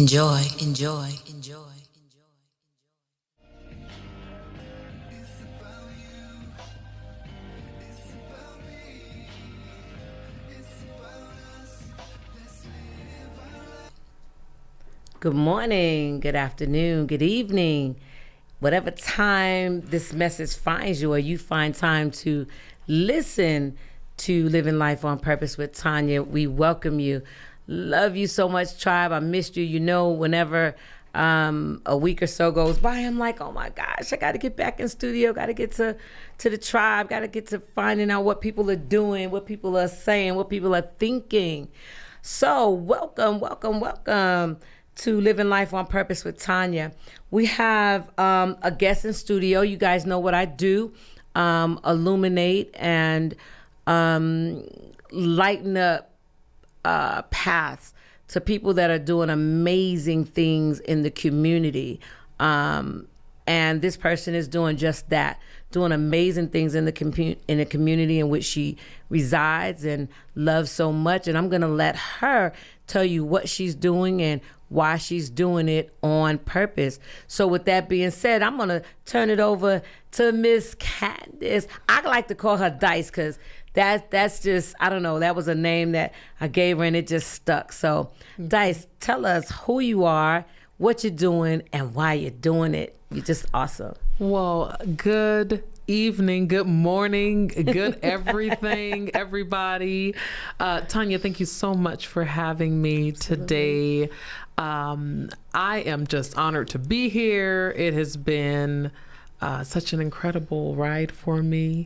Enjoy, enjoy, enjoy. Good morning, good afternoon, good evening. Whatever time this message finds you or you find time to listen to Living Life on Purpose with Tonya, we welcome you. Love you so much, tribe. I missed you. You know, whenever a week or so goes by, I'm like, oh my gosh, I got to get back in studio, got to get to the tribe, got to get to finding out what people are doing, what people are saying, what people are thinking. So welcome to Living Life on Purpose with Tonya. We have a guest in studio. You guys know what I do, illuminate and lighten up paths to people that are doing amazing things in the community. And this person is doing just that, doing amazing things in the community in which she resides and loves so much. And I'm going to let her tell you what she's doing and why she's doing it on purpose. So with that being said, I'm going to turn it over to Miss Kandice. I like to call her Dice because that's just, I don't know, that was a name that I gave her and it just stuck. So Dice, tell us who you are, what you're doing, and why you're doing it. You're just awesome. Well, good evening, good morning, good everything, everybody. Tonya, thank you so much for having me today. I am just honored to be here. It has been such an incredible ride for me.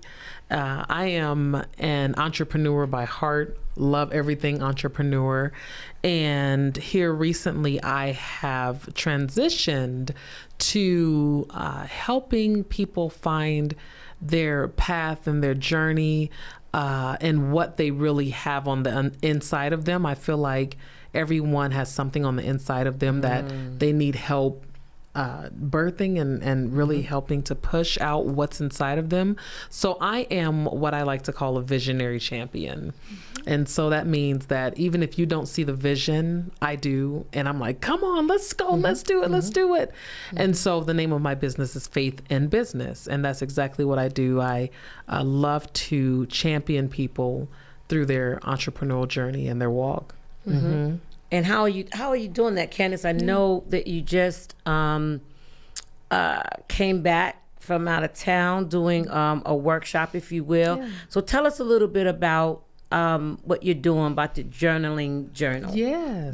I am an entrepreneur by heart, love everything entrepreneur. And here recently I have transitioned to helping people find their path and their journey and what they really have on the inside of them. I feel like everyone has something on the inside of them that they need help birthing and really helping to push out what's inside of them. So I am what I like to call a visionary champion. And so that means that even if you don't see the vision, I do. And I'm like, come on, let's go. Let's do it. Let's do it. And so the name of my business is Faith in Business. And that's exactly what I do. I love to champion people through their entrepreneurial journey and their walk. And how are you doing that, Kandice? I know that you just came back from out of town doing a workshop, if you will. Yeah. So tell us a little bit about what you're doing about the journey. Yeah,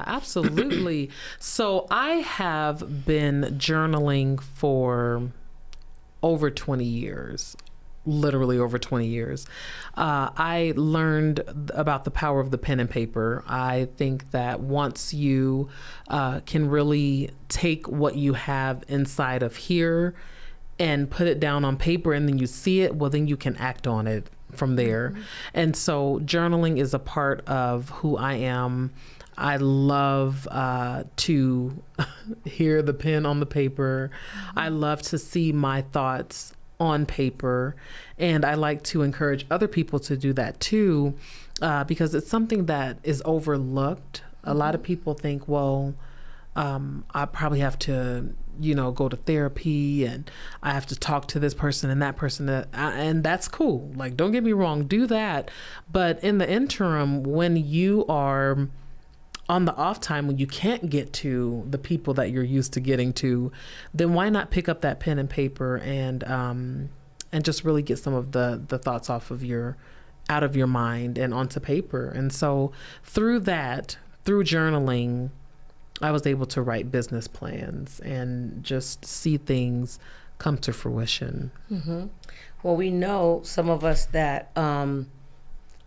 absolutely. So I have been journaling for over 20 years. Literally over 20 years. I learned about the power of the pen and paper. I think that once you can really take what you have inside of here and put it down on paper and then you see it, well, then you can act on it from there. And so journaling is a part of who I am. I love to hear the pen on the paper. I love to see my thoughts on paper. And I like to encourage other people to do that too, because it's something that is overlooked. A lot of people think, well, I probably have to, go to therapy and I have to talk to this person and that person, and that's cool. Like, don't get me wrong, do that. But in the interim, when you are on the off time, when you can't get to the people that you're used to getting to, then why not pick up that pen and paper and just really get some of the thoughts out of your mind and onto paper. And so through journaling, I was able to write business plans and just see things come to fruition. Well, we know some of us that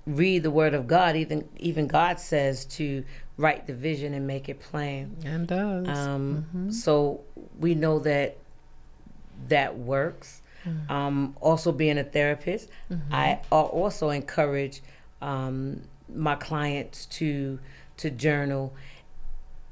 read the Word of God, even God says to write the vision and make it plain. And does. So we know that works. Also being a therapist, I also encourage my clients to journal.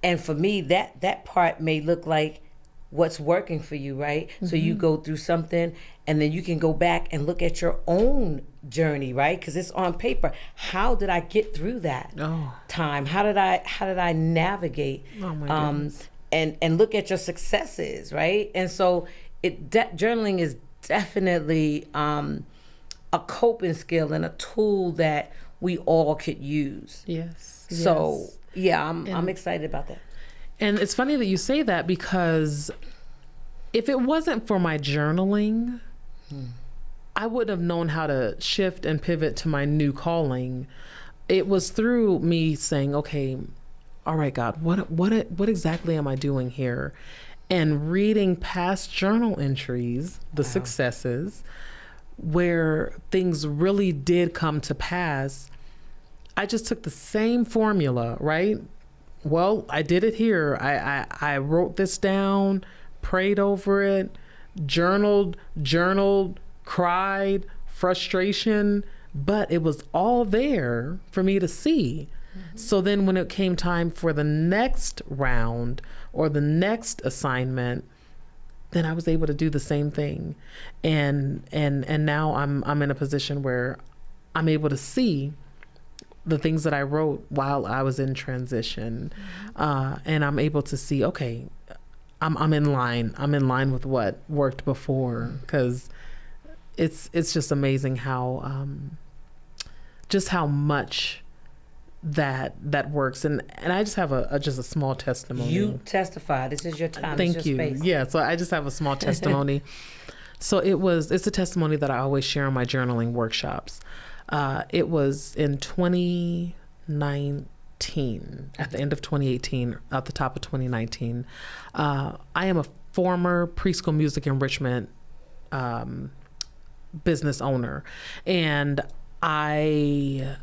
And for me, that part may look like what's working for you, right? So you go through something and then you can go back and look at your own journey, right? Because it's on paper. How did I get through that time? How did I navigate? Oh my goodness. And look at your successes, right? And so journaling is definitely a coping skill and a tool that we all could use. Yes. So yeah, I'm excited about that. And it's funny that you say that, because if it wasn't for my journaling, I wouldn't have known how to shift and pivot to my new calling. It was through me saying, okay, all right, God, what exactly am I doing here? And reading past journal entries, the successes, where things really did come to pass. I just took the same formula, right? Well, I did it here. I wrote this down, prayed over it, journaled, cried, frustration, but it was all there for me to see. So then when it came time for the next round or the next assignment, then I was able to do the same thing. And now I'm in a position where I'm able to see the things that I wrote while I was in transition. And I'm able to see, okay, I'm in line. I'm in line with what worked before, because it's just amazing how, just how much that works. And I just have just a small testimony. You testify. This is your time. Thank it's your you. space. Yeah. So I just have a small testimony. So it's a testimony that I always share in my journaling workshops. It was in 2019, at the end of 2018, at the top of 2019. I am a former preschool music enrichment business owner, and I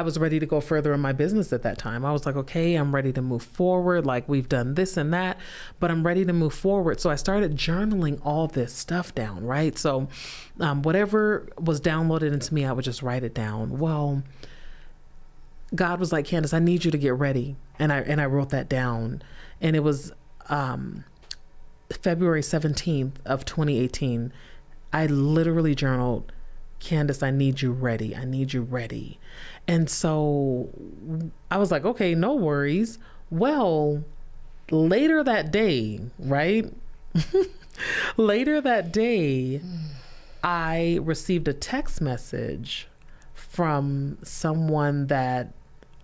was ready to go further in my business at that time. I was like, okay, I'm ready to move forward. Like, we've done this and that, but I'm ready to move forward. So I started journaling all this stuff down, right? So whatever was downloaded into me, I would just write it down. Well, God was like, Kandice, I need you to get ready. And I wrote that down. And it was February 17th of 2018. I literally journaled, Kandice, I need you ready. I need you ready. And so I was like, okay, no worries. Well, later that day, right? Later that day, I received a text message from someone that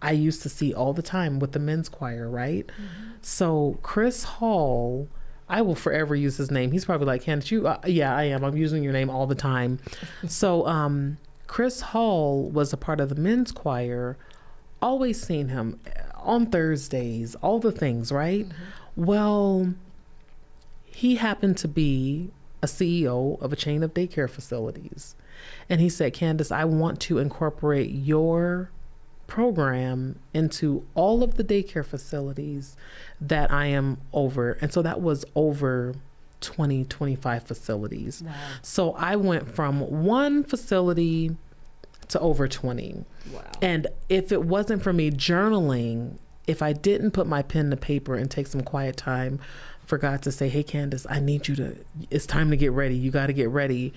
I used to see all the time with the men's choir, right? So Chris Hall, I will forever use his name. He's probably like, Kandice, yeah, I am. I'm using your name all the time. So Chris Hall was a part of the men's choir. Always seen him on Thursdays, all the things, right? Well, he happened to be a CEO of a chain of daycare facilities. And he said, Kandice, I want to incorporate your program into all of the daycare facilities that I am over. And so that was over 25 facilities. Wow. So I went from one facility to over 20. Wow. And if it wasn't for me journaling, if I didn't put my pen to paper and take some quiet time for God to say, hey, Kandice, I need you it's time to get ready. You got to get ready.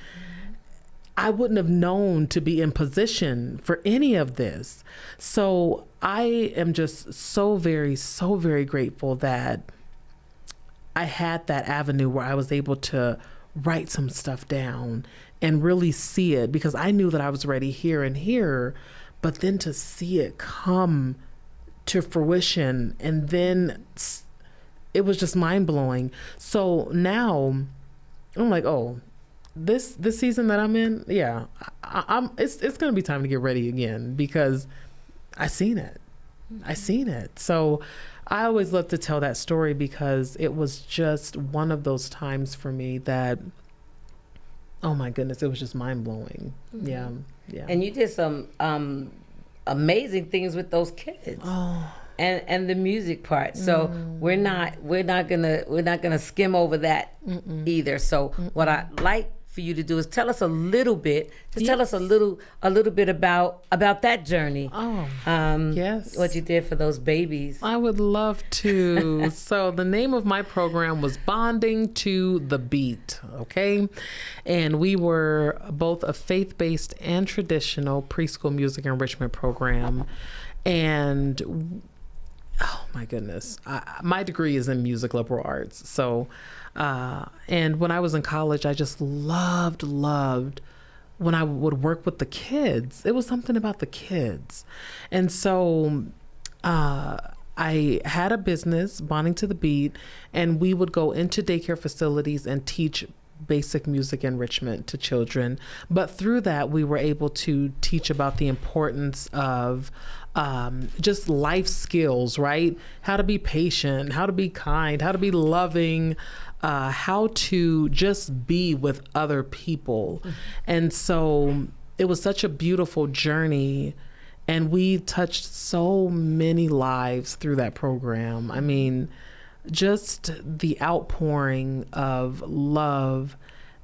I wouldn't have known to be in position for any of this. So I am just so very grateful that I had that avenue where I was able to write some stuff down and really see it, because I knew that I was ready here and here, but then to see it come to fruition, and then it was just mind blowing. So now I'm like, oh, this season that I'm in, yeah, it's going to be time to get ready again, because I seen it. So I always love to tell that story, because it was just one of those times for me that, oh my goodness, it was just mind blowing. Yeah. And you did some amazing things with those kids. Oh. And the music part. So we're not gonna skim over that either. So what I like for you to do is tell us a little bit. Just tell us a little bit about that journey. Oh, yes. What you did for those babies. I would love to. So the name of my program was Bonding to the Beat, okay? And we were both a faith-based and traditional preschool music enrichment program. And oh my goodness, my degree is in music liberal arts. So, and when I was in college, I just loved when I would work with the kids. It was something about the kids. And so I had a business, Bonding to the Beat, and we would go into daycare facilities and teach basic music enrichment to children. But through that, we were able to teach about the importance of just life skills, right? How to be patient, how to be kind, how to be loving, how to just be with other people. And so it was such a beautiful journey. And we touched so many lives through that program. I mean, just the outpouring of love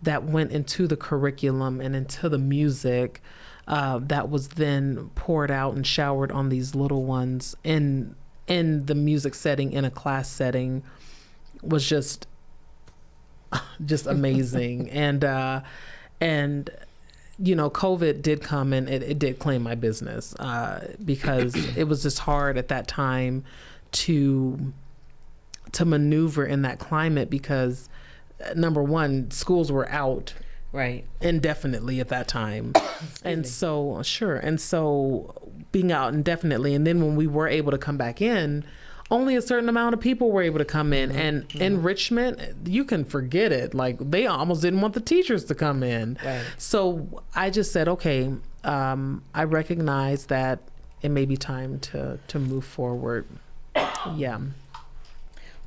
that went into the curriculum and into the music that was then poured out and showered on these little ones in the music setting, in a class setting, was just amazing. And you know, COVID did come and it did claim my business because it was just hard at that time to maneuver in that climate because number one, schools were out right indefinitely at that time. And so being out indefinitely, and then when we were able to come back in, only a certain amount of people were able to come in. And enrichment, you can forget it. Like, they almost didn't want the teachers to come in. Right. So I just said, okay, I recognize that it may be time to move forward. Yeah.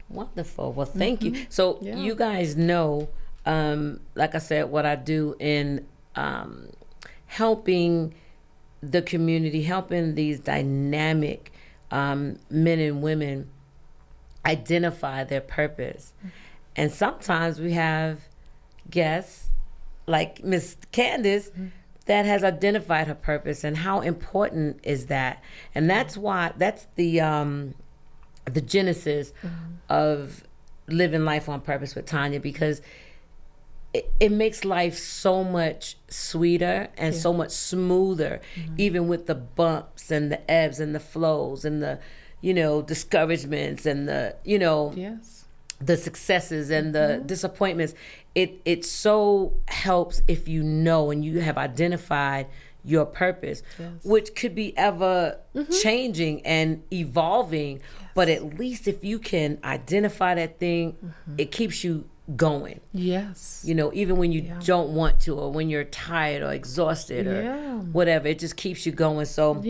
Wonderful. Well, thank you. So you guys know, like I said, what I do in helping the community, helping these dynamic men and women identify their purpose. And sometimes we have guests like Miss Kandice that has identified her purpose, and how important is that? And that's why, that's the genesis of living life on purpose with Tonya, because it makes life so much sweeter and so much smoother, even with the bumps and the ebbs and the flows and the, you know, discouragements and the, you know, the successes and the disappointments. It so helps if you know and you have identified your purpose, which could be ever changing and evolving. But at least if you can identify that thing, it keeps you going. Yes. You know, even when you don't want to, or when you're tired or exhausted or whatever, it just keeps you going. So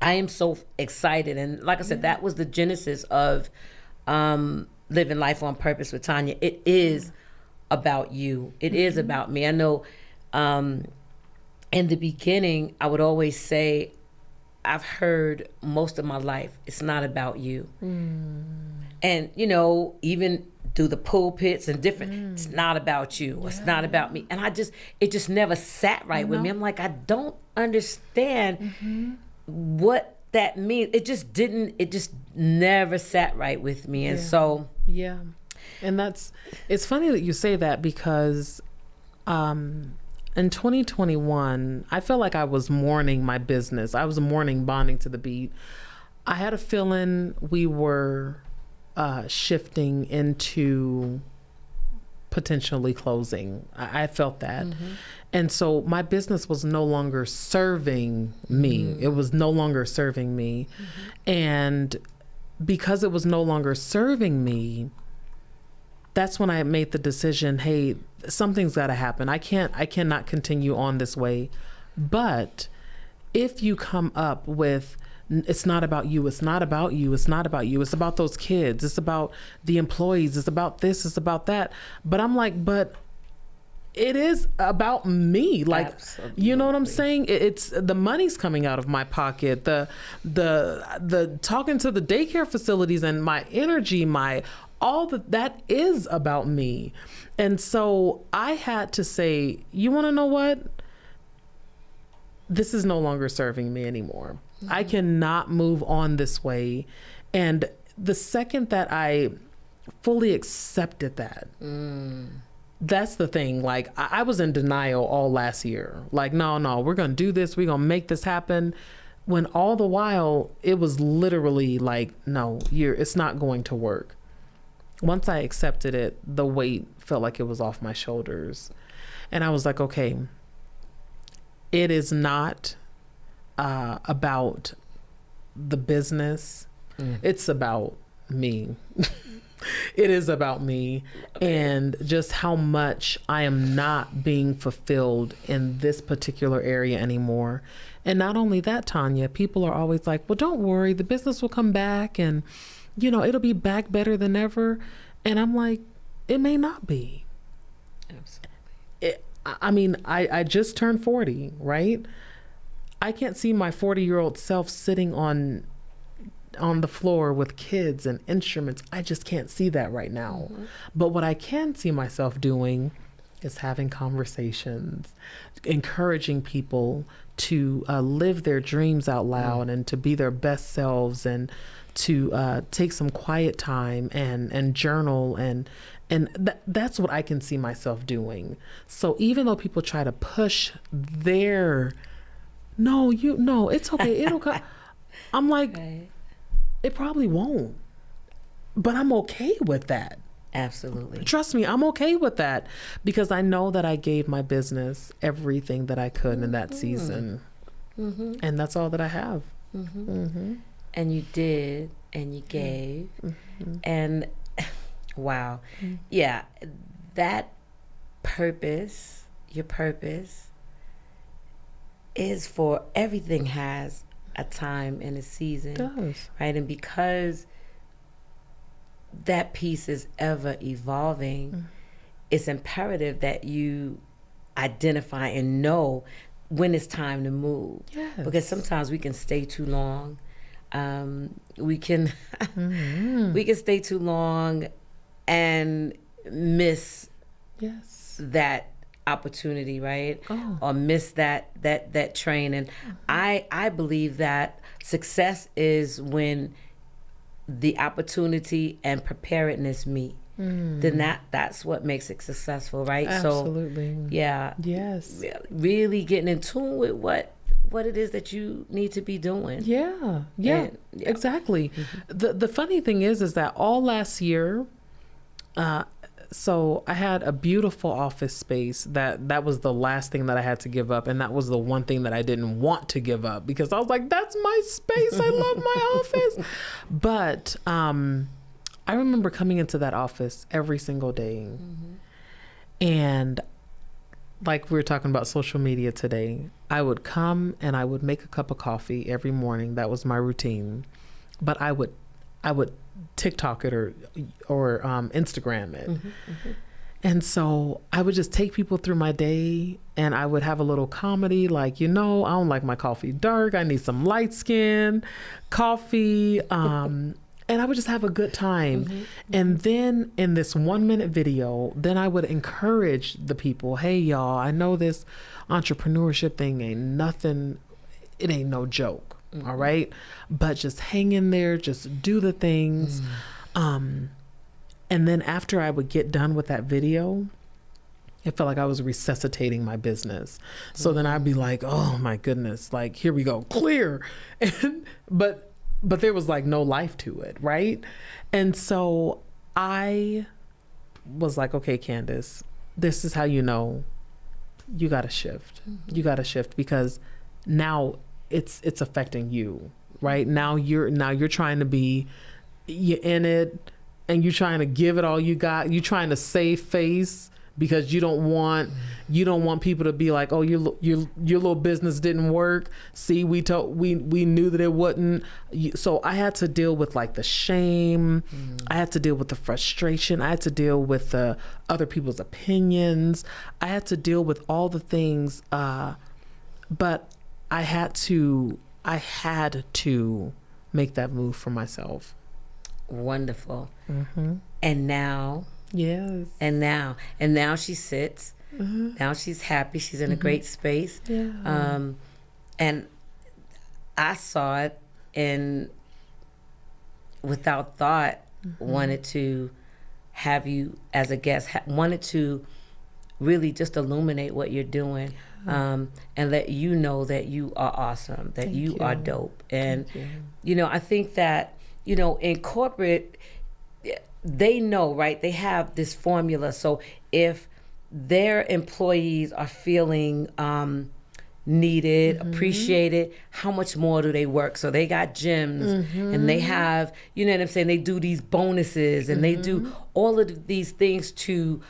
I am so excited. And like I said, that was the genesis of living life on purpose with Tonya. It is about you. It is about me. I know in the beginning, I would always say, I've heard most of my life, it's not about you. And, you know, even through the pulpits and different, it's not about you. It's not about me. And it just never sat right with me. I'm like, I don't understand what that means. It just never sat right with me. And so. Yeah. And it's funny that you say that, because in 2021, I felt like I was mourning my business. I was mourning Bonding to the Beat. I had a feeling we were shifting into potentially closing. I felt that. And so my business was no longer serving me. It was no longer serving me. And because it was no longer serving me, that's when I made the decision, hey, something's got to happen. I cannot continue on this way. But if you come up with, it's not about you, it's not about you, it's not about you, it's about those kids, it's about the employees, it's about this, it's about that. But I'm like, but it is about me. Like, absolutely. You know what I'm saying? It's the money's coming out of my pocket, the talking to the daycare facilities, and my energy, that is about me. And so I had to say, you want to know what? This is no longer serving me anymore. I cannot move on this way. And the second that I fully accepted that, that's the thing. Like, I was in denial all last year. Like, no, we're going to do this. We're going to make this happen. When all the while it was literally like, no, it's not going to work. Once I accepted it, the weight felt like it was off my shoulders. And I was like, okay, it is not about the business. It's about me. It is about me, and just how much I am not being fulfilled in this particular area anymore. And not only that, Tonya, people are always like, well, don't worry, the business will come back and, it'll be back better than ever. And I'm like, it may not be. Absolutely. I just turned 40, right? I can't see my 40-year-old self sitting on the floor with kids and instruments. I just can't see that right now. But what I can see myself doing is having conversations, encouraging people to live their dreams out loud and to be their best selves, and to take some quiet time and journal, and that's what I can see myself doing. So even though people try to push it's okay, it'll come. I'm like, right. It probably won't, but I'm okay with that. Absolutely. Trust me, I'm okay with that, because I know that I gave my business everything that I could in that season. And that's all that I have. And you did, and you gave, and wow. Yeah, that purpose, your purpose, is for everything has a time and a season. It does. Right? And because that piece is ever evolving, it's imperative that you identify and know when it's time to move. Yes. Because sometimes we can stay too long. We can stay too long and miss that opportunity, right? Or miss that train. And I believe that success is when the opportunity and preparedness meet. Then that's what makes it successful, right? Absolutely. So yeah. Yes. Really getting in tune with what it is that you need to be doing. Yeah. Exactly. The funny thing is that all last year, so I had a beautiful office space that was the last thing that I had to give up. And that was the one thing that I didn't want to give up, because I was like, that's my space. I love my office. But I remember coming into that office every single day. And like we were talking about social media today, I would come and I would make a cup of coffee every morning. That was my routine. But I would TikTok it or Instagram it. And so I would just take people through my day, and I would have a little comedy, like, I don't like my coffee dark. I need some light skin coffee. And I would just have a good time. And then in this 1-minute video, then I would encourage the people, hey, y'all, I know this entrepreneurship thing ain't nothing. It ain't no joke. All right. But just hang in there, just do the things. And then after I would get done with that video, it felt like I was resuscitating my business. So then I'd be like, oh my goodness, like, here we go, clear. But there was like no life to it, right? And so I was like, okay, Kandice, this is how you got to shift. You got to shift, because now it's affecting you, right? Now you're trying to be in it, and you're trying to give it all you got. You're trying to save face, because you don't want people to be like, oh, your little business didn't work. See, we knew that it wouldn't. So I had to deal with like the shame. I had to deal with the frustration. I had to deal with the other people's opinions. I had to deal with all the things. But I had to make that move for myself. Wonderful. And now, Yes. and now she sits. Now she's happy. She's in a great space. Yeah. And I saw it and without thought wanted to have you as a guest, wanted to really just illuminate what you're doing, and let you know that you are awesome, that you are dope. And, I think that, in corporate, they know, right? They have this formula. So if their employees are feeling needed, appreciated, how much more do they work? So they got gyms and they have, you know what I'm saying? They do these bonuses and they do all of these things to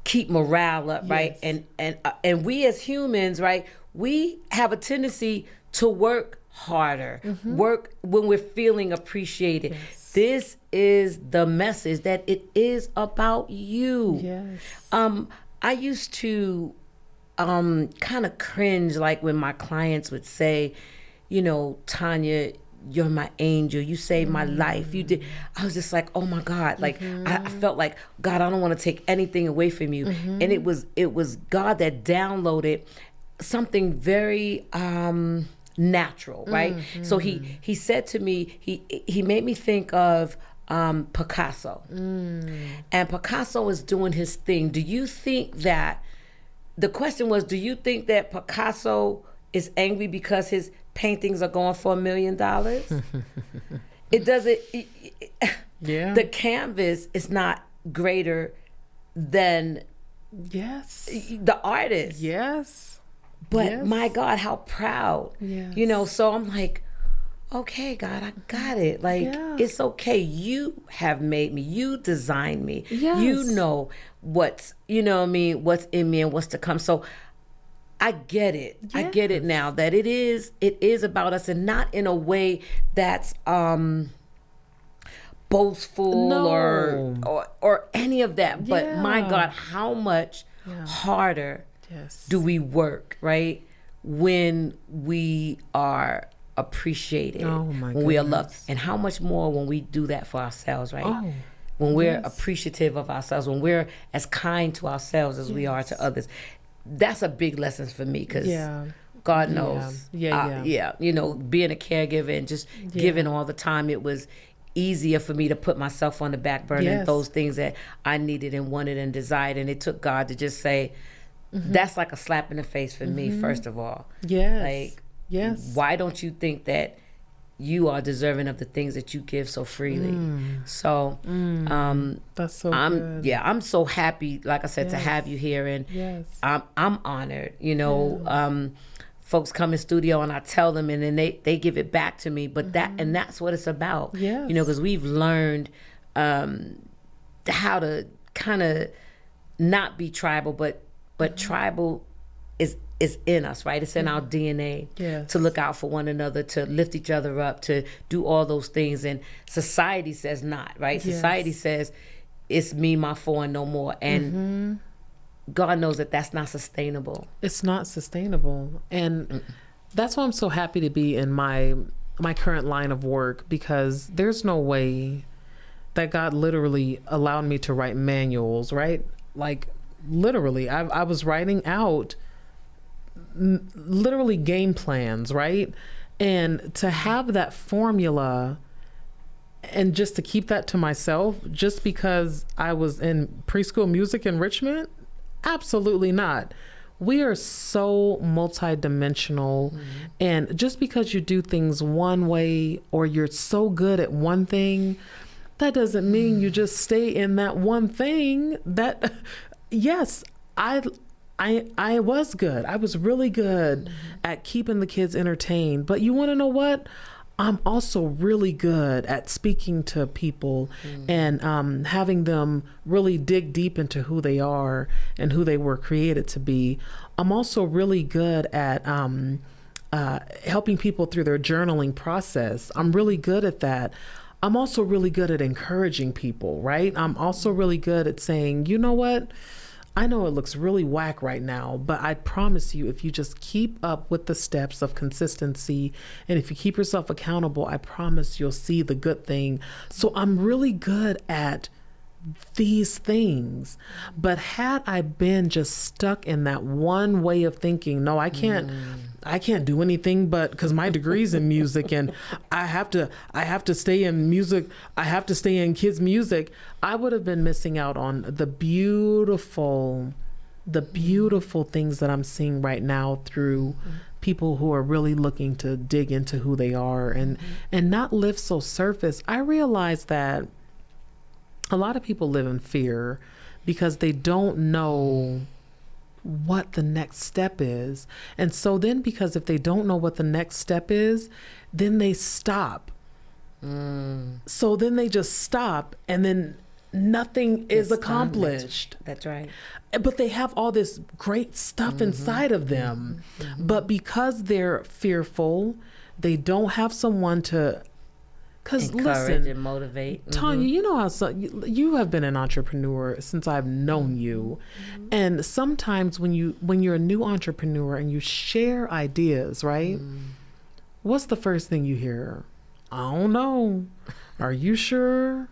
keep morale up, right? And we as humans, right? We have a tendency to work harder, work when we're feeling appreciated. Yes. This is the message that it is about you. Yes. I used to kind of cringe, like when my clients would say, Tonya, you're my angel. You saved my life. You did. I was just like, oh my God. Like I felt like, God, I don't want to take anything away from you. And it was God that downloaded something very natural, right? So he said to me, he made me think of Picasso. And Picasso is doing his thing. Do you think that, the question was, do you think that Picasso is angry because his paintings are going for $1 million? It doesn't, the canvas is not greater than the artist. Yes. But my God, how proud. Yes. So I'm like, okay, God, I got it. Like, it's okay. You have made me. You designed me. Yes. You know what's, what's in me and what's to come. So I get it. Yes. I get it now that it is about us, and not in a way that's boastful or any of that. But my God, how much harder do we work, right? When we are appreciated, when we are loved, and how much more when we do that for ourselves, right? When we're appreciative of ourselves, when we're as kind to ourselves as we are to others. That's a big lesson for me, because God knows, being a caregiver and just giving all the time, it was easier for me to put myself on the back burner and those things that I needed and wanted and desired. And it took God to just say, that's like a slap in the face for me, first of all. Why don't you think that you are deserving of the things that you give so freely? So that's so good. I'm so happy, like I said, to have you here, and I'm honored. Folks come in studio and I tell them, and then they give it back to me. But that's what it's about. Because we've learned how to kind of not be tribal, but tribal is in us, right? It's in our DNA to look out for one another, to lift each other up, to do all those things. And society says not, right? Society says it's me, my four, and no more. And God knows that that's not sustainable. It's not sustainable. And that's why I'm so happy to be in my current line of work, because there's no way that God literally allowed me to write manuals, right? Like, literally, I was writing out literally game plans, right? And to have that formula and just to keep that to myself just because I was in preschool music enrichment, absolutely not. We are so multidimensional, and just because you do things one way or you're so good at one thing, that doesn't mean you just stay in that one thing. That yes, I was good. I was really good at keeping the kids entertained. But you want to know what? I'm also really good at speaking to people and having them really dig deep into who they are and who they were created to be. I'm also really good at helping people through their journaling process. I'm really good at that. I'm also really good at encouraging people, right? I'm also really good at saying, you know what? I know it looks really whack right now, but I promise you, if you just keep up with the steps of consistency and if you keep yourself accountable, I promise you'll see the good thing. So I'm really good at these things. But had I been just stuck in that one way of thinking, no, I can't do anything but because my degree's in music and I have to stay in music. I have to stay in kids' music. I would have been missing out on the beautiful things that I'm seeing right now through people who are really looking to dig into who they are and not live so surface. I realize that a lot of people live in fear because they don't know what the next step is. And so then, because if they don't know what the next step is, then they stop. So then they just stop and then nothing is accomplished. That's right. But they have all this great stuff inside of them. But because they're fearful, they don't have someone to... Because encourage and motivate. Tonya, you know how you have been an entrepreneur since I've known you, and sometimes when you're a new entrepreneur and you share ideas, right? What's the first thing you hear? I don't know. Are you sure?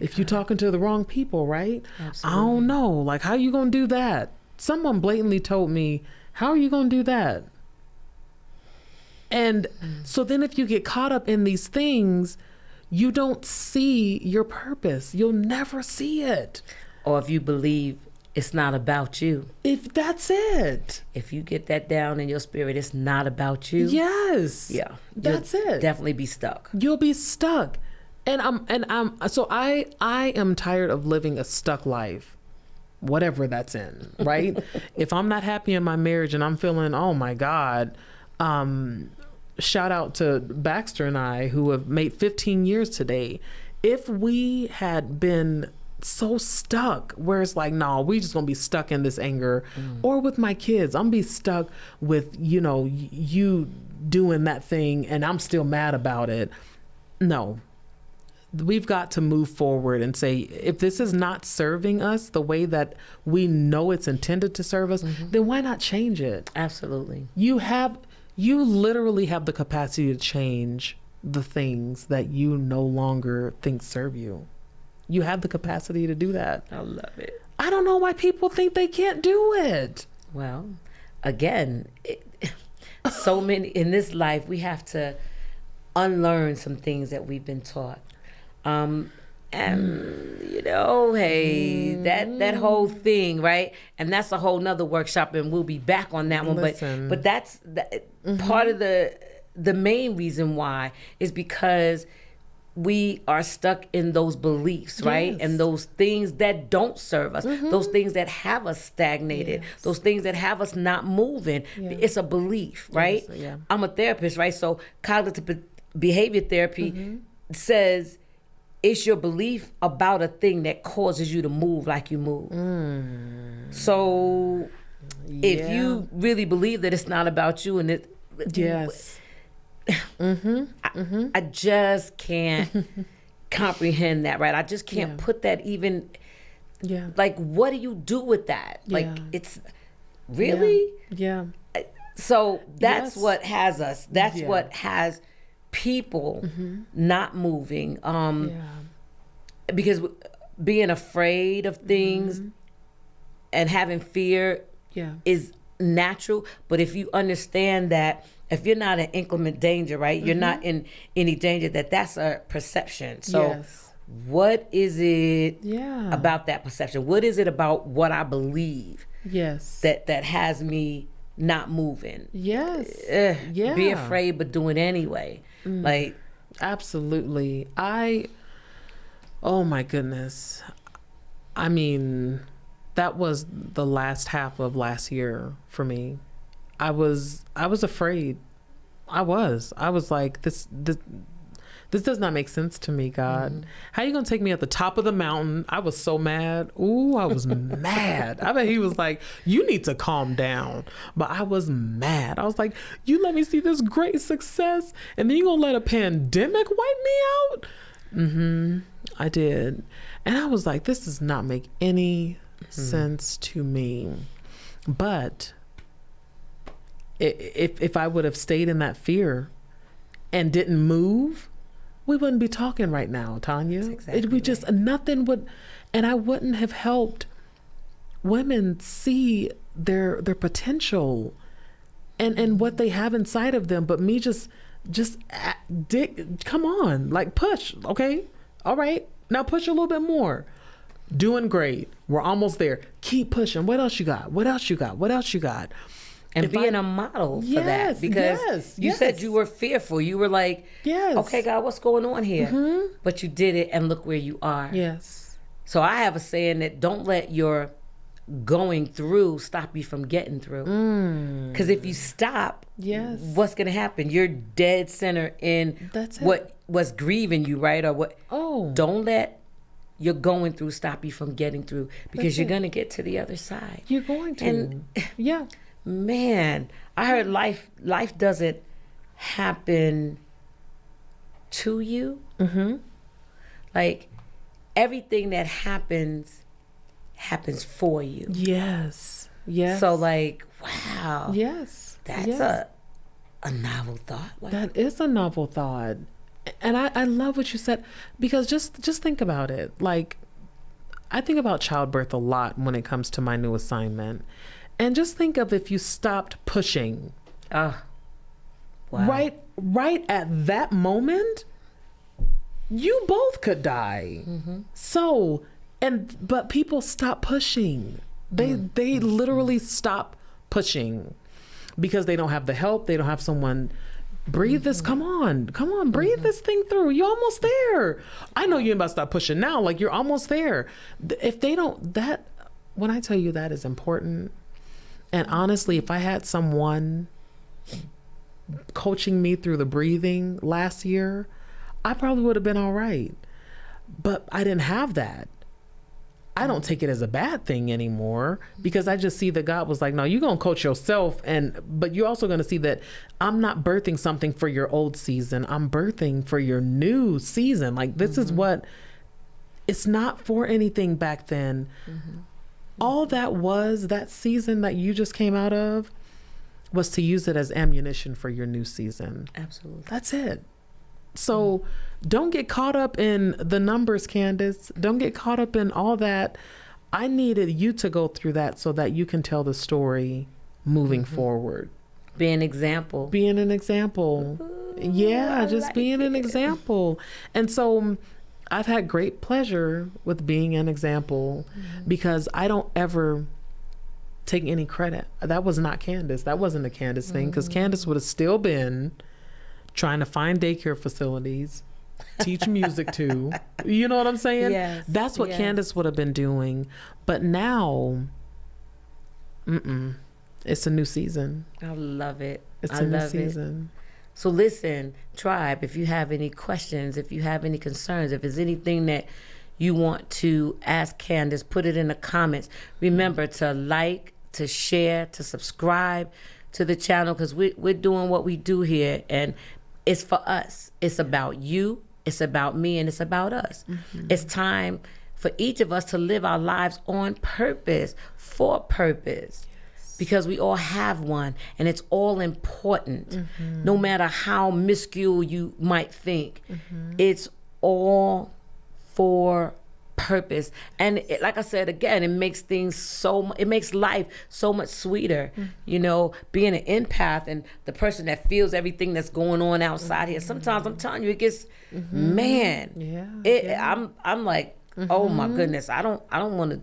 If you're talking to the wrong people, right? Absolutely. I don't know. Like, how you gonna do that? Someone blatantly told me, how are you gonna do that? And so then if you get caught up in these things, you don't see your purpose. You'll never see it. Or if you believe it's not about you. If that's it. If you get that down in your spirit, it's not about you. Yes. Yeah. That's You'll it. definitely be stuck. You'll be stuck. And I am tired of living a stuck life. Whatever that's in, right? If I'm not happy in my marriage and I'm feeling, oh my God, shout out to Baxter and I who have made 15 years today. If we had been so stuck where it's like, no, we just gonna be stuck in this anger, or with my kids, I'm be stuck with, you doing that thing and I'm still mad about it. No, we've got to move forward and say, if this is not serving us the way that we know it's intended to serve us, then why not change it? Absolutely. You literally have the capacity to change the things that you no longer think serve you. You have the capacity to do that. I love it. I don't know why people think they can't do it. Well, again, so many in this life, we have to unlearn some things that we've been taught. Hey, that whole thing, right? And that's a whole nother workshop, and we'll be back on that one. Listen. But that's part of the main reason why is because we are stuck in those beliefs, right? Yes. And those things that don't serve us, those things that have us stagnated, those things that have us not moving. Yeah. It's a belief, right? Yes, yeah. I'm a therapist, right? So cognitive behavior therapy says it's your belief about a thing that causes you to move like you move. So if you really believe that it's not about you and it... Yes. I just can't comprehend that, right? I just can't put that even... Yeah. Like, what do you do with that? Like, it's... Really? Yeah. So that's what has us. That's what has people not moving. Because being afraid of things and having fear is natural. But if you understand that if you're not in inclement danger, right? You're not in any danger, that's a perception. So what is it about that perception? What is it about what I believe that has me not moving? Be afraid but do it anyway. Like, absolutely. Oh my goodness. I mean, that was the last half of last year for me. I was afraid. I was like, this does not make sense to me, God. How you gonna take me at the top of the mountain? I was so mad. Ooh, I was mad. I bet he was like, you need to calm down. But I was mad. I was like, you let me see this great success and then you gonna let a pandemic wipe me out? I did. And I was like, this does not make any sense to me. But if I would have stayed in that fear and didn't move, we wouldn't be talking right now, Tonya. Exactly just nothing would, and I wouldn't have helped women see their potential and what they have inside of them. But me just come on, like push, okay? All right, now push a little bit more. Doing great. We're almost there. Keep pushing. What else you got? What else you got? What else you got? And being a model for that, because you said you were fearful. You were like, okay, God, what's going on here? But you did it, and look where you are. Yes. So I have a saying that don't let your going through stop you from getting through. Because if you stop, what's going to happen? You're dead center in what's grieving you, right? Or what? Don't let your going through stop you from getting through, because you're going to get to the other side. You're going to. And man, I heard life doesn't happen to you. Like everything that happens for you. Yes. So like, wow. Yes. That's a novel thought. Wow. That is a novel thought. And I love what you said, because just think about it. Like, I think about childbirth a lot when it comes to my new assignment. And just think of if you stopped pushing. Wow. Right at that moment, you both could die. So, but people stop pushing. They literally stop pushing because they don't have the help. They don't have someone. Breathe this. Come on, breathe this thing through. You're almost there. I know you're about to stop pushing now. Like, you're almost there. If they don't, when I tell you that is important. And honestly, if I had someone coaching me through the breathing last year, I probably would have been all right. But I didn't have that. I don't take it as a bad thing anymore, because I just see that God was like, no, you're going to coach yourself. But you're also going to see that I'm not birthing something for your old season. I'm birthing for your new season. Like, this is what, it's not for anything back then. All that season that you just came out of was to use it as ammunition for your new season. Absolutely. That's it. So don't get caught up in the numbers, Kandice. Don't get caught up in all that. I needed you to go through that so that you can tell the story moving forward. Be an example. Being an example. Just being an example. And so I've had great pleasure with being an example, because I don't ever take any credit. That was not Kandice. That wasn't a Kandice thing, because Kandice would have still been trying to find daycare facilities, teach music to. You know what I'm saying? Yes. That's what Kandice would have been doing. But now, it's a new season. I love it. It's a new season. So listen, tribe, if you have any questions, if you have any concerns, if there's anything that you want to ask Kandice, put it in the comments. Remember to like, to share, to subscribe to the channel, because we're doing what we do here, and it's for us. It's about you, it's about me, and it's about us. It's time for each of us to live our lives on purpose, for purpose. Because we all have one, and it's all important. No matter how minuscule you might think, it's all for purpose. And like I said, again, it makes it makes life so much sweeter. You know, being an empath and the person that feels everything that's going on outside here. Sometimes I'm telling you, it gets, I'm like, oh my goodness, I don't want to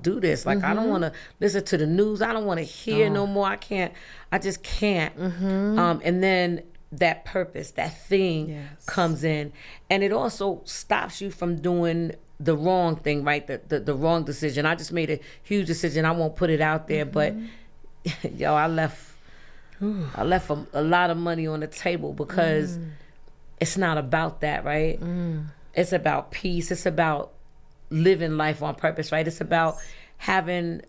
do this. Like, I don't want to listen to the news. I don't want to hear no more. I just can't. And then that purpose, that thing comes in, and it also stops you from doing the wrong thing, right? The wrong decision. I just made a huge decision. I won't put it out there, but I left a lot of money on the table, because it's not about that, right? It's about peace. It's about living life on purpose, right? It's about having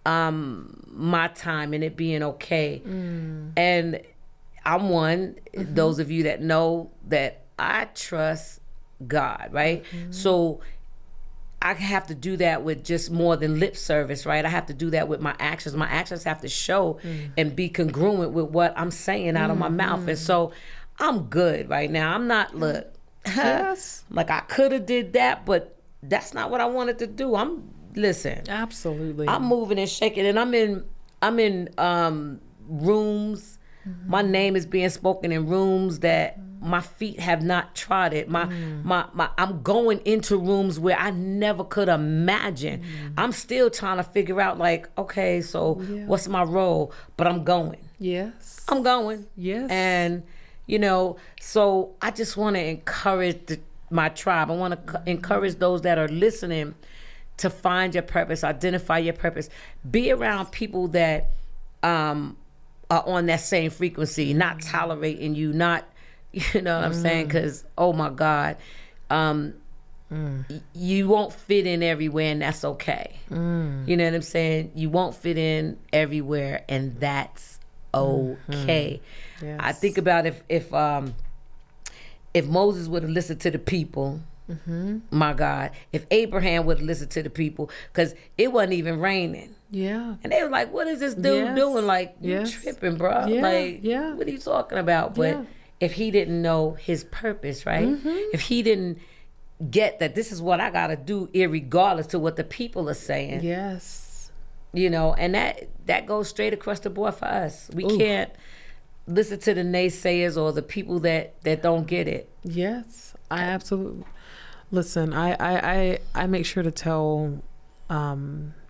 my time and it being okay. And I'm one, those of you that know that I trust God, right? So I have to do that with just more than lip service, right? I have to do that with my actions. My actions have to show and be congruent with what I'm saying out of my mouth. And so I'm good right now. I'm not, look, Yes. like I could have did that, but that's not what I wanted to do. Listen. Absolutely. I'm moving and shaking, and I'm in rooms. My name is being spoken in rooms that my feet have not trodden. I'm going into rooms where I never could imagine. I'm still trying to figure out, like, okay, so what's my role? But I'm going. Yes. I'm going. Yes. And so I just want to encourage my tribe. I want to encourage those that are listening to find your purpose, identify your purpose, be around people that are on that same frequency, not tolerating you, not, you know what I'm saying? Because, oh my God, you won't fit in everywhere, and that's okay. You know what I'm saying? You won't fit in everywhere, and that's okay. Yes. I think about if Moses would have listened to the people, my God, if Abraham would have listened to the people, because it wasn't even raining. Yeah. And they were like, what is this dude doing? Like, you tripping, bro. Yeah. Like, what are you talking about? But if he didn't know his purpose, right? If he didn't get that this is what I got to do, irregardless to what the people are saying. Yes. And that goes straight across the board for us. We can't listen to the naysayers or the people that don't get it. Yes, I absolutely. Listen, I make sure to tell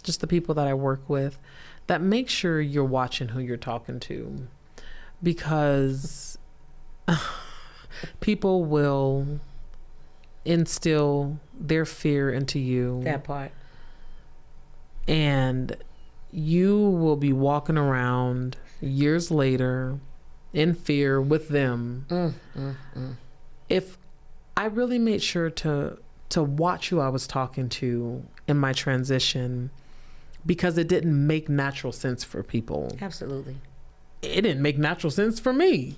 just the people that I work with that make sure you're watching who you're talking to, because people will instill their fear into you. That part. And you will be walking around years later in fear with them. If I really made sure to watch who I was talking to in my transition, because it didn't make natural sense for people. Absolutely. It didn't make natural sense for me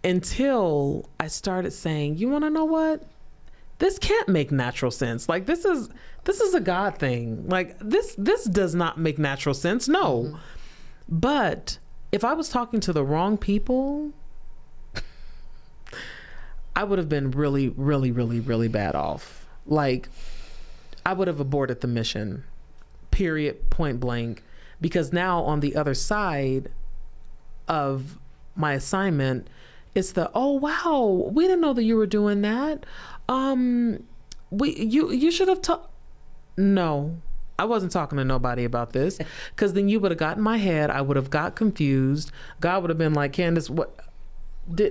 until I started saying, you want to know what? This can't make natural sense. Like, this is a God thing. Like, this does not make natural sense. No. But if I was talking to the wrong people, I would have been really, really, really, really bad off. Like, I would have aborted the mission, period, point blank. Because now on the other side of my assignment, it's oh, wow, we didn't know that you were doing that. You should have talked. No, I wasn't talking to nobody about this, because then you would have gotten in my head. I would have got confused. God would have been like, Kandice, what?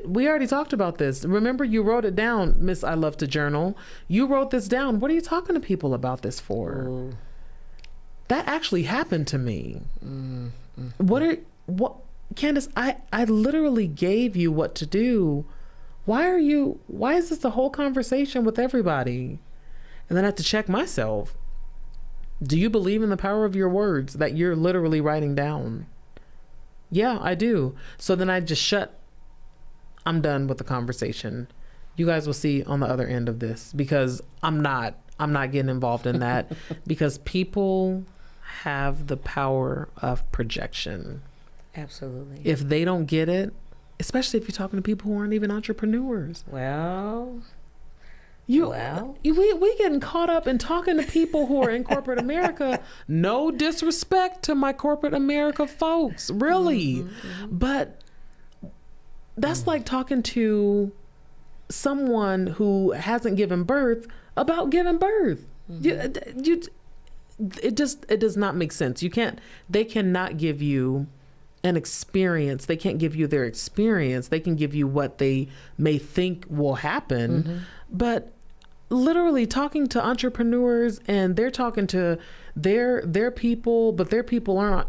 We already talked about this. Remember, you wrote it down, Miss I Love to Journal. You wrote this down. What are you talking to people about this for? Ooh. That actually happened to me. What, Kandice, I literally gave you what to do. Why is this the whole conversation with everybody? And then I have to check myself. Do you believe in the power of your words that you're literally writing down? Yeah, I do. So then I just I'm done with the conversation. You guys will see on the other end of this, because I'm not getting involved in that because people have the power of projection. Absolutely. If they don't get it, especially if you're talking to people who aren't even entrepreneurs. We getting caught up in talking to people who are in corporate America. No disrespect to my corporate America folks, really. But that's like talking to someone who hasn't given birth about giving birth. It does not make sense. They cannot give you an experience. They can't give you their experience. They can give you what they may think will happen. But literally talking to entrepreneurs, and they're talking to their people, but their people aren't.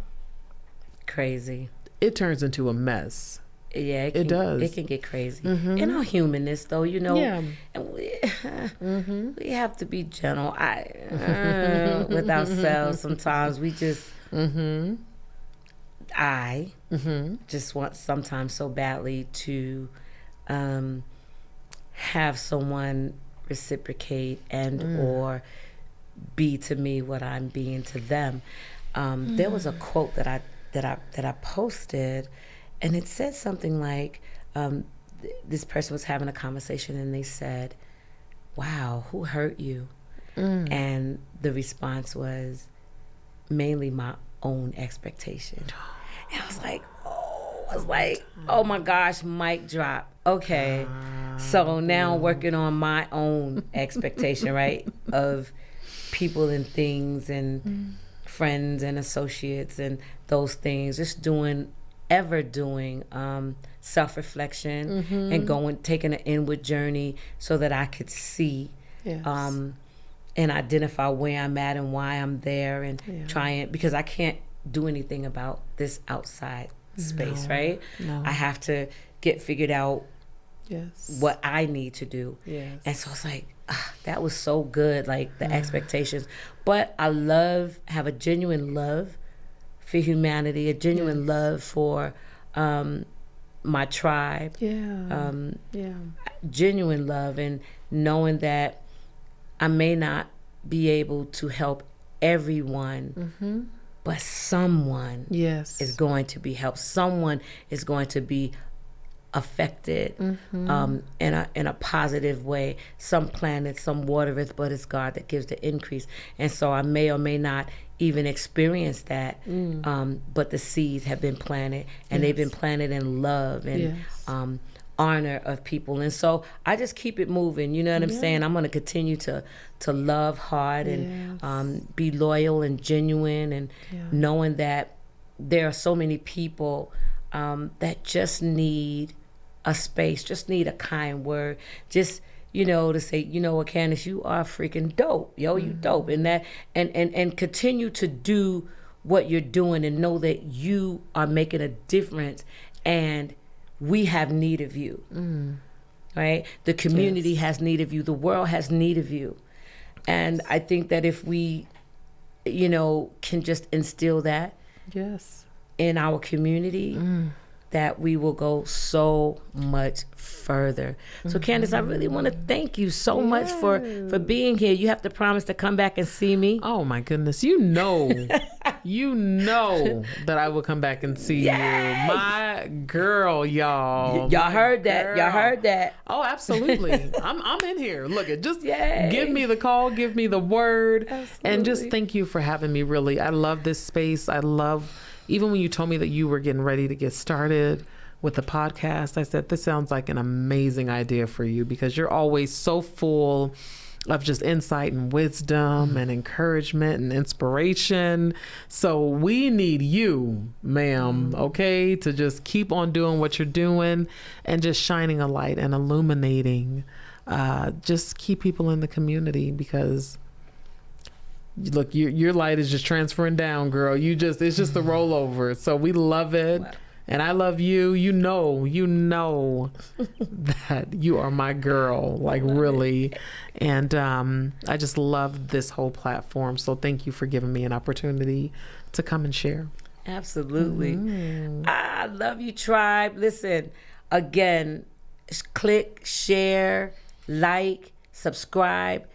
Crazy. It turns into a mess. Yeah, it does. It can get crazy. In our humanness, though, and we have to be gentle with ourselves. Sometimes we just, I just want sometimes so badly to have someone reciprocate and or be to me what I'm being to them. There was a quote that I posted, and it said something like, this person was having a conversation and they said, "Wow, who hurt you?" And the response was, "Mainly my own expectation." And I was like, oh my gosh, mic drop. Okay. So now I'm working on my own expectation, right? Of people and things and friends and associates and those things. Just doing self-reflection and taking an inward journey so that I could see and identify where I'm at and why I'm there and trying, because I can't do anything about this outside space, right? No. I have to get figured out what I need to do. Yes. And so it's like, that was so good, like the expectations. But I have a genuine love for humanity, a genuine love for my tribe. Genuine love, and knowing that I may not be able to help everyone, but someone is going to be helped. Someone is going to be affected in a positive way. Some planteth, some watereth, but it's God that gives the increase. And so I may or may not even experience that, but the seeds have been planted, and they've been planted in love and honor of people. And so I just keep it moving, you know what I'm saying? I'm going to continue to love hard and be loyal and genuine, and knowing that there are so many people that just need a space, just need a kind word, just, you know, to say, you know what, Kandice, you are freaking dope, yo, you dope, and that, and continue to do what you're doing, and know that you are making a difference, and we have need of you, right? The community has need of you. The world has need of you. And I think that if we, you know, can just instill that in our community, that we will go so much further. So Kandice, I really want to thank you so much for being here. You have to promise to come back and see me. Oh my goodness. You know that I will come back and see you. My girl, y'all. Y'all heard that. Y'all heard that. Oh, absolutely. I'm in here. Look, just give me the call, give me the word. Absolutely. And just thank you for having me, really. I love this space. I love, even when you told me that you were getting ready to get started with the podcast, I said, this sounds like an amazing idea for you, because you're always so full of just insight and wisdom and encouragement and inspiration. So we need you, ma'am, okay, to just keep on doing what you're doing and just shining a light and illuminating just key people in the community, because look, your light is just transferring down, girl. It's just the rollover. So we love it. Wow. And I love you. You know that you are my girl, like really. And I just love this whole platform. So thank you for giving me an opportunity to come and share. Absolutely. I love you, tribe. Listen, again, click, share, like, subscribe.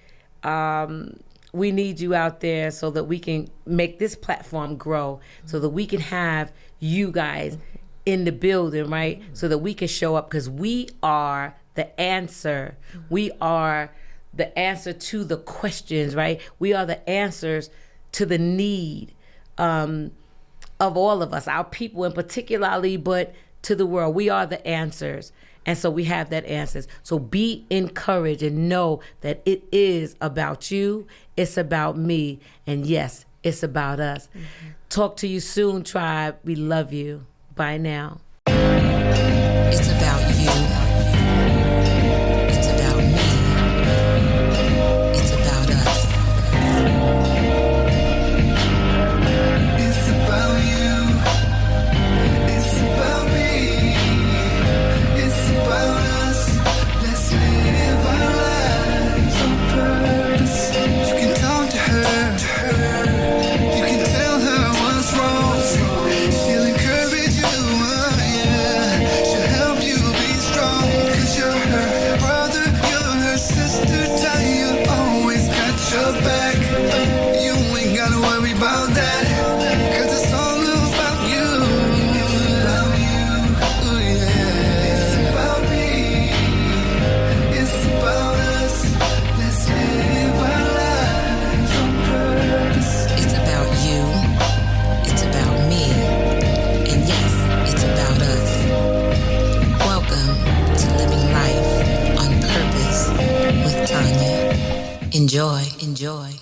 We need you out there so that we can make this platform grow, so that we can have you guys in the building, right? So that we can show up, because we are the answer. We are the answer to the questions, right? We are the answers to the need of all of us, our people in particularly, but to the world. We are the answers. And so we have that answers. So be encouraged and know that it is about you. It's about me. And yes, it's about us. Talk to you soon, tribe. We love you. Bye now. It's about you. It's about me. It's about us. It's about you. It's about me. It's about us. Let's live our lives on purpose. You can talk to her. You can tell her what's wrong. She'll encourage you. Enjoy.